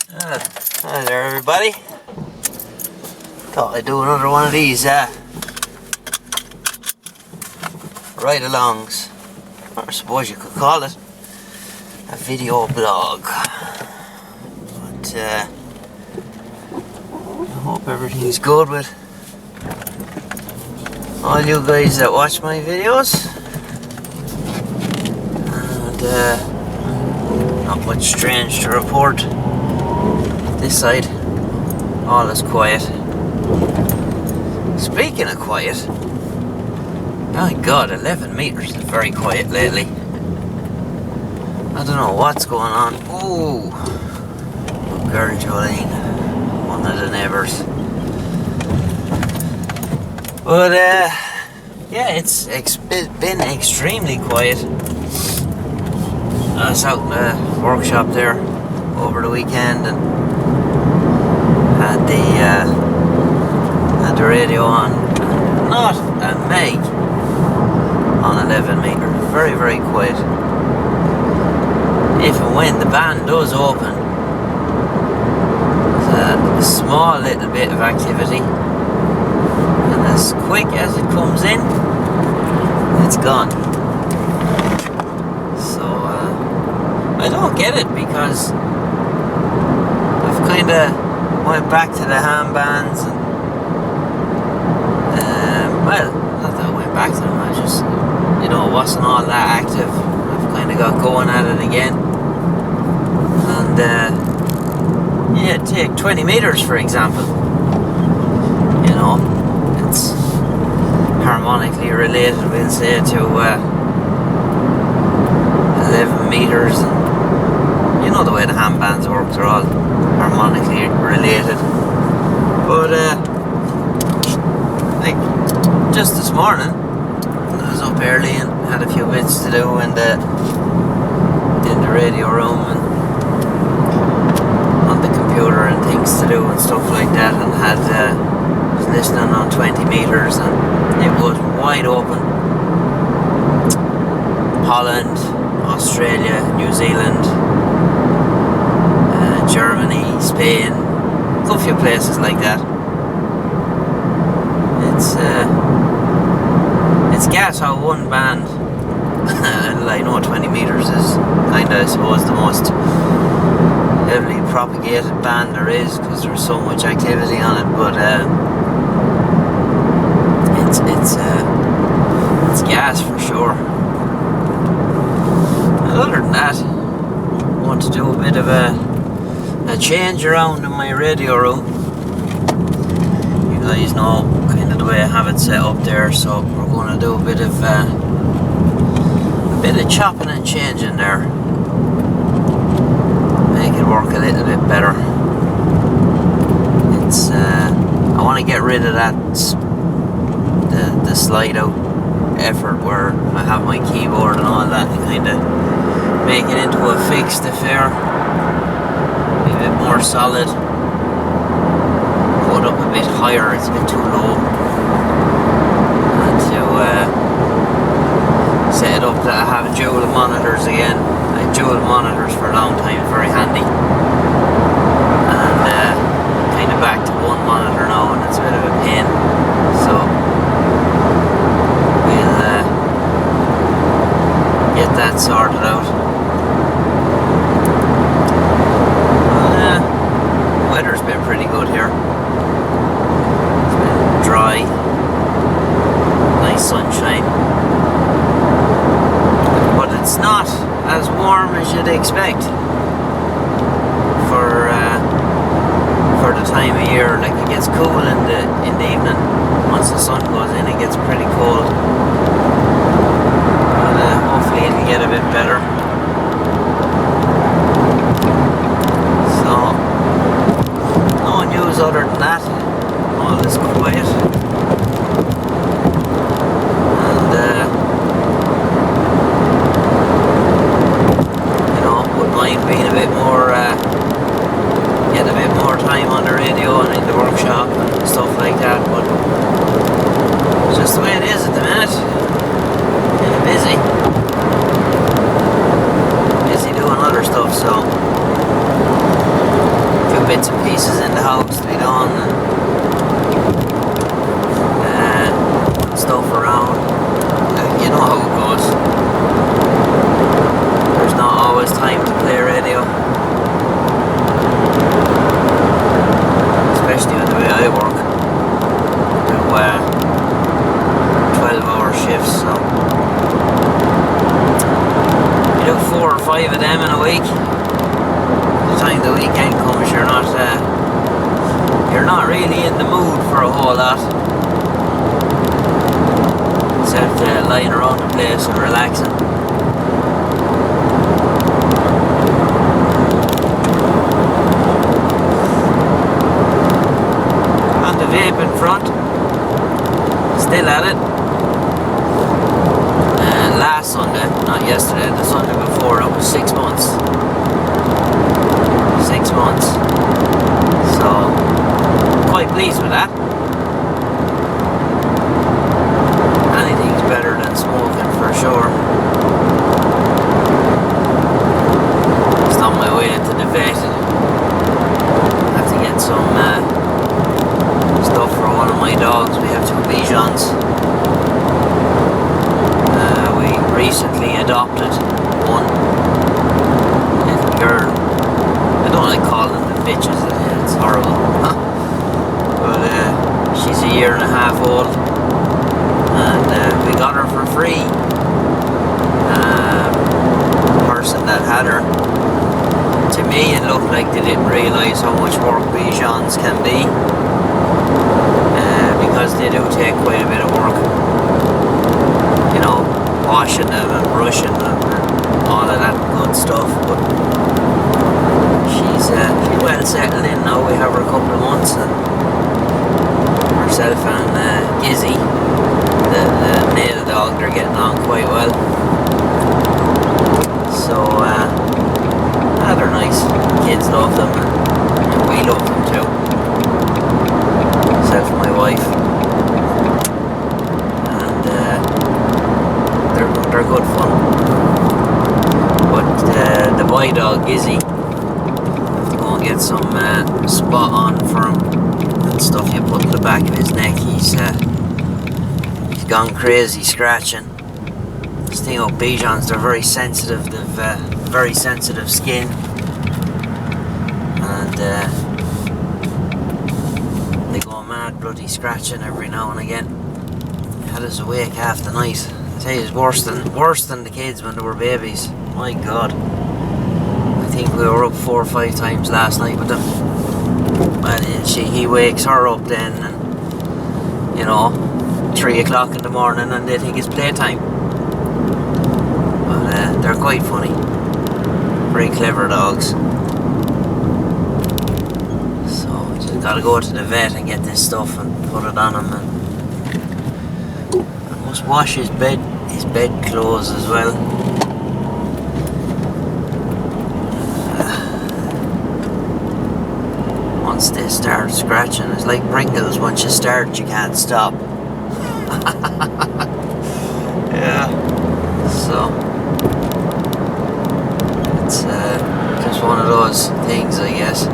Hi there, everybody. Thought I'd do another one of these ride-alongs, or I suppose you could call it a video blog. But I hope everything's good with all you guys that watch my videos. And not much strange to report. This side, all is quiet. Speaking of quiet, my God, 11 meters is very quiet lately. I don't know what's going on. Oh, good girl Jolene, one of the neighbours. But yeah, it's been extremely quiet. I was out in the workshop there over the weekend and had the radio on. Not a meg on 11 meter. Very, very quiet. If and when the band does open, there's a small little bit of activity, and as quick as it comes in, it's gone. So I don't get it, because I've kind of went back to the handbands and well, not that I went back to them, I just, it wasn't all that active. I've kind of got going at it again. And yeah, take 20 meters for example. It's harmonically related, we'll say, to 11 meters. You know the way the handbands work, they're all harmonically related. But like just this morning, I was up early and had a few bits to do in the radio room and on the computer and things to do and stuff like that, and was listening on 20 meters and it was wide open. Holland, Australia, New Zealand, Germany, Spain, a few places like that. It's gas how one band, I know 20 meters is kind of, I suppose, the most heavily propagated band there is, because there's so much activity on it, but it's gas for sure. Other than that, I want to do a bit of a change around in my radio room. You guys know kind of the way I have it set up there, so we're going to do a bit of chopping and changing there, make it work a little bit better. It's I want to get rid of that the slide out effort where I have my keyboard and all that, and kind of make it into a fixed affair. A bit more solid, put up a bit higher, it's a bit too low, and to set it up that I have dual monitors again. I had dual monitors for a long time, very handy, and kind of back to one monitor now, and it's a bit of a pain, so we'll get that sorted out. Weather's been pretty good here. It's been dry, nice sunshine, but it's not as warm as you'd expect for the time of year. Like, it gets cool in the evening. Once the sun goes in, it gets pretty cold. But hopefully it'll get a bit better. Other than that, all is quiet, and wouldn't mind being a bit more, getting a bit more time on the radio and in the workshop and stuff like that, but it's just the way it is at the minute. Kind of busy doing other stuff, so bits and pieces in the house to be done, and stuff around. You know how it goes. There's not always time to play radio, especially with the way I work. Do 12-hour shifts, so you do 4 or 5 of them in a week. By the time the weekend comes, you're not really in the mood for a whole lot, except lying around the place and relaxing. On the vape in front, still at it. Last Sunday, not yesterday, the Sunday before, it was 6 months. 6 months. So, quite pleased with that. Anything's better than smoking for sure. Just on my way into the vet. Have to get some stuff for one of my dogs. We have 2 Bijons. We recently adopted one little girl. I don't like calling them bitches, it's horrible. But she's a 1.5 years old, and we got her for free. The person that had her, to me it looked like they didn't realise how much work Bijons can be, because they do take quite a bit of work. You know, washing them and brushing them and all of that good stuff. But she's well settled in now. We have her a couple of months, and herself and Gizzy, the male dog, they're getting on quite well. So they're nice. Kids love them, and we love them too. Myself and my wife. They're good fun. But the boy dog, Gizzy, have to go and get some spot on for him and stuff you put in the back of his neck. He's gone crazy scratching. This thing of Bijons, they're very sensitive. They've very sensitive skin, and they go mad bloody scratching every now and again. Had us awake half the night. I tell you, it's worse than the kids when they were babies. My God. I think we were up 4 or 5 times last night with them. Well, he wakes her up then, and 3 o'clock in the morning, and they think it's playtime. But they're quite funny. Very clever dogs. So just gotta go to the vet and get this stuff and put it on him, and must wash his bed clothes as well. Once they start scratching, it's like Pringles. Once you start, you can't stop. Yeah. So it's just one of those things, I guess.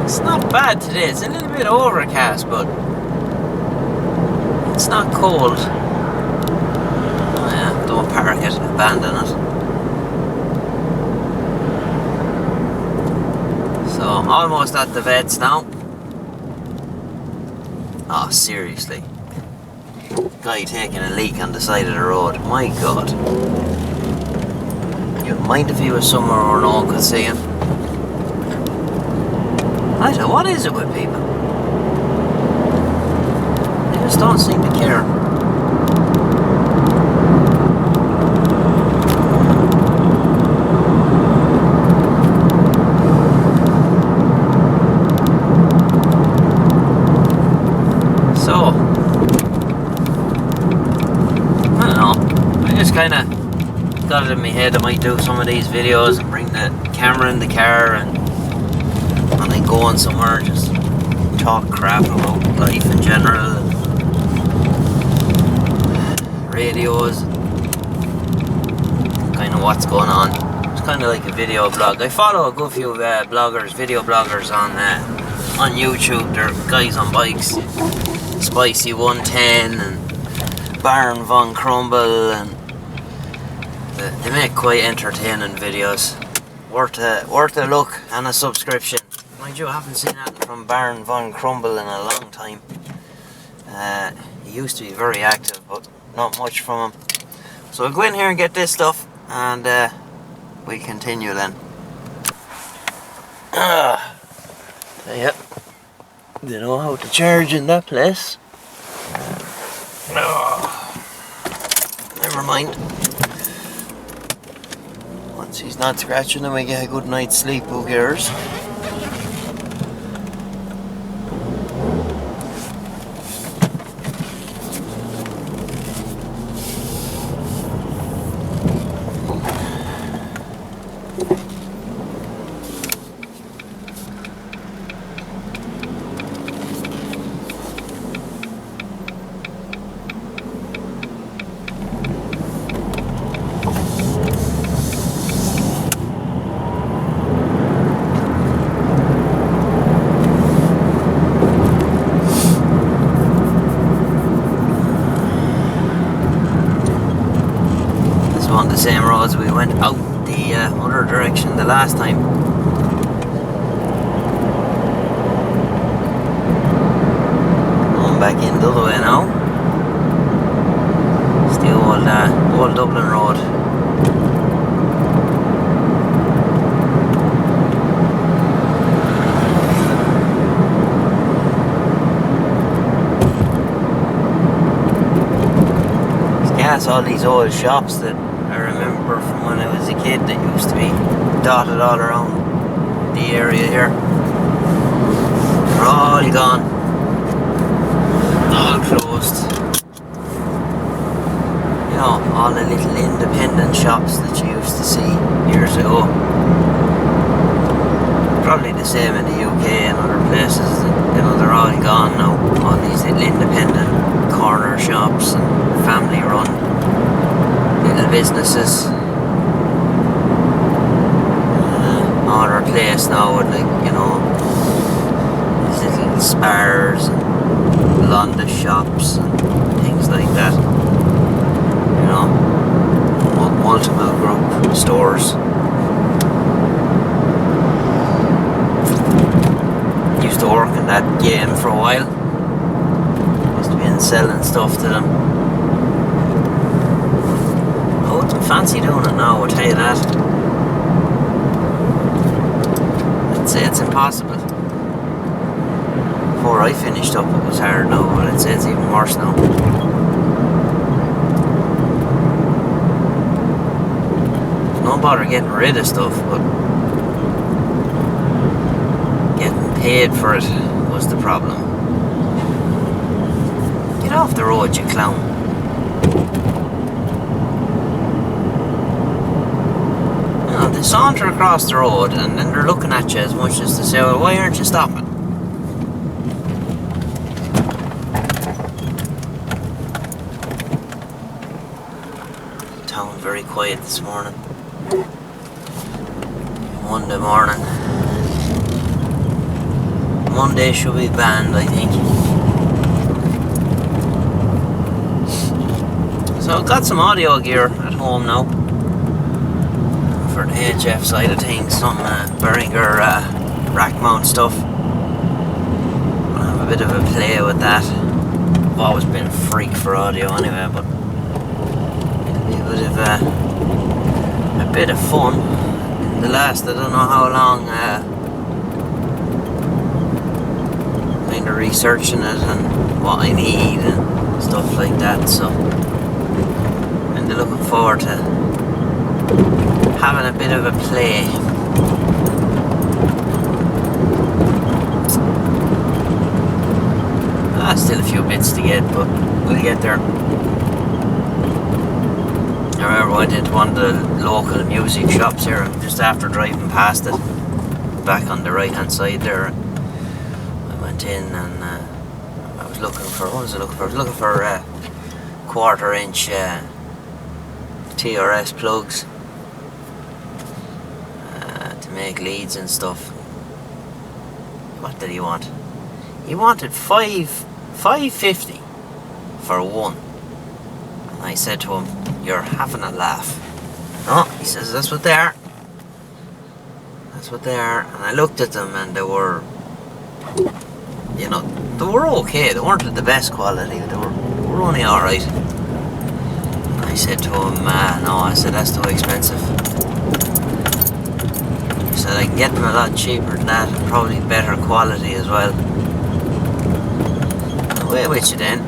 It's not bad today. It's a little bit overcast, but it's not cold. Oh yeah, don't park it, abandon it. So, almost at the vets now. Oh, seriously. Guy taking a leak on the side of the road. My God. You'd mind if he was somewhere where no one could see him. I don't know, what is it with people? They just don't seem to care. So, I don't know, I just kind of got it in my head I might do some of these videos and bring the camera in the car and then going somewhere, just talk crap about life in general, radios, kind of what's going on. It's kind of like a video blog. I follow a good few bloggers, video bloggers on YouTube. They're guys on bikes, Spicy 110 and Baron Von Crumble, and they make quite entertaining videos. Worth a look and a subscription. Mind you, I haven't seen that from Baron Von Crumble in a long time. He used to be very active, but not much from him. So I'll go in here and get this stuff, and we continue then. Yep. They know how to charge in that place. Never mind. Once he's not scratching and we get a good night's sleep, who cares? On the same roads we went out the other direction the last time. Going back in the other way now. It's the old Dublin road. It's all these old shops that I remember from when I was a kid that used to be dotted all around the area here. They're all gone. All closed. You know, all the little independent shops that you used to see years ago. Probably the same in the UK and other places. You know, they're all gone now. All these little independent corner shops and family run little businesses. All are placed now with, like, you know, these little spars and London shops and things like that. You know, multiple group stores. Used to work in that game for a while. Used to be selling stuff to them. I wouldn't fancy doing it now, I'll tell you that. I'd say it's impossible. Before I finished up it was hard now, but I'd say it's even worse now. No bother getting rid of stuff, but getting paid for it was the problem. Get off the road, you clown. They saunter across the road and then they're looking at you as much as to say, well, why aren't you stopping? Town very quiet this morning. Monday morning. Monday should be banned, I think. So I've got some audio gear at home now. For the HF side of things, some Behringer rack mount stuff. I'll have a bit of a play with that. I've always been a freak for audio anyway, but it'll be a bit of fun. The last, I don't know how long, kind of researching it and what I need and stuff like that, so I'm looking forward to having a bit of a play. Still a few bits to get, but we'll get there. I remember I did one of the local music shops here just after driving past it, back on the right hand side there. I went in and I was looking for, what was I looking for? I was looking for 1/4 inch TRS plugs. make leads and stuff. What did he want? He wanted 550 for one. And I said to him, "You're having a laugh." No, he says, "That's what they are. That's what they are." And I looked at them and they were, you know, they were okay. They weren't the best quality. They were only alright. I said to him, "No," I said, "that's too expensive." He said, "I can get them a lot cheaper than that, and probably better quality as well." "Away with you then,"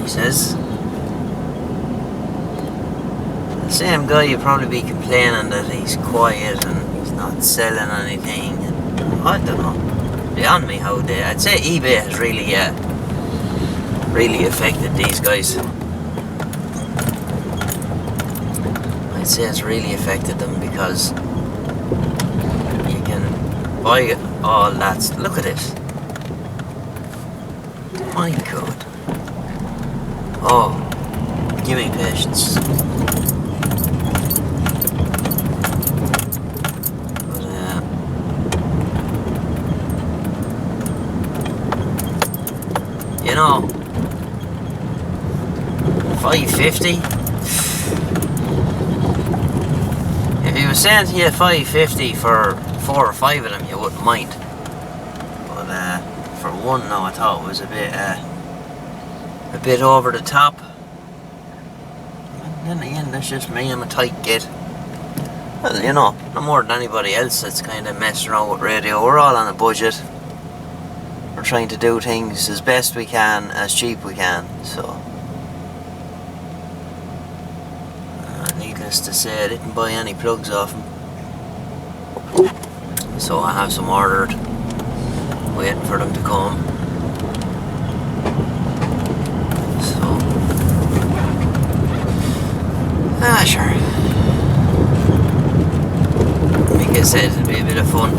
he says. The same guy, you'd probably be complaining that he's quiet and he's not selling anything. And I don't know. Beyond me how they... I'd say eBay has really affected these guys. I'd say it's really affected them because you can buy all that. Look at it. My God. Oh, give me patience. You know, 550. If he was saying to you 550 for 4 or 5 of them, you wouldn't mind. But for one, no, I thought it was a bit over the top. And then again, that's just me. I'm a tight kid. Well, you know, no more than anybody else that's kind of messing around with radio. We're all on a budget. We're trying to do things as best we can, as cheap we can, so needless to say, I didn't buy any plugs off them, so I have some ordered, waiting for them to come. So sure, like I said, it'll be a bit of fun.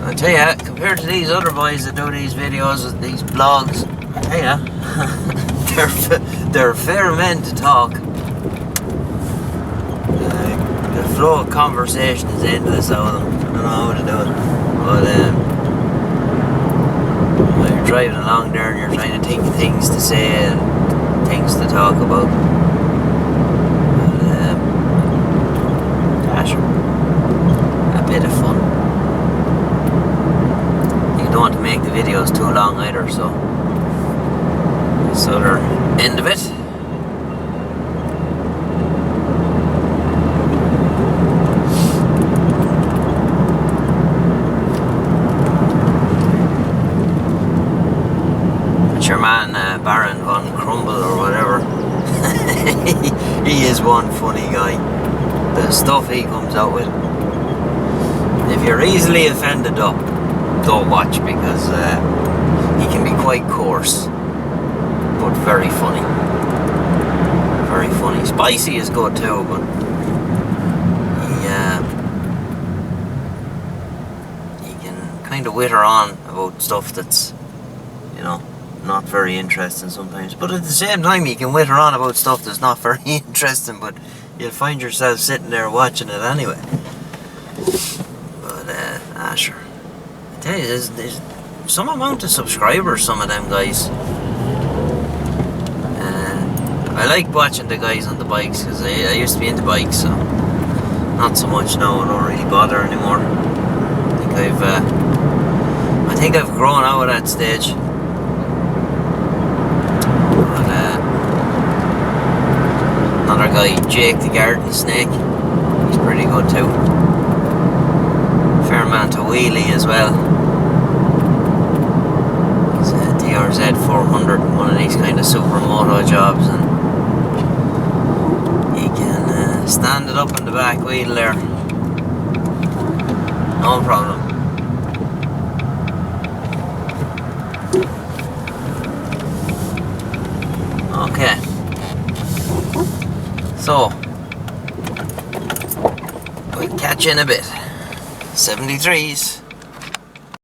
I tell ya, compared to these other boys that do these videos, these blogs, I tell ya, they're fair men to talk. The flow of conversation is endless out of them. I don't know how to do it. But when you're driving along there and you're trying to think of things to say and things to talk about. Sure, a bit of fun. Don't want to make the videos too long either, so this other end of it. It's your man Baron von Crumble or whatever. He is one funny guy. The stuff he comes out with. If you're easily offended though, don't watch, because he can be quite coarse, but very funny. Very funny. Spicy is good too, but he can kind of witter on about stuff that's, you know, not very interesting sometimes. But at the same time, he can witter on about stuff that's not very interesting, but you'll find yourself sitting there watching it anyway. But sure. I tell you, there's some amount of subscribers, some of them guys. I like watching the guys on the bikes, because I used to be into bikes, so not so much now. I don't really bother anymore. I think I've grown out of that stage. But, another guy, Jake the Garden Snake, he's pretty good too. Fair man to wheelie as well. He's a DRZ 400, one of these kind of supermoto jobs, and he can stand it up in the back wheel there, no problem. Okay, so we'll catch you in a bit. 73s.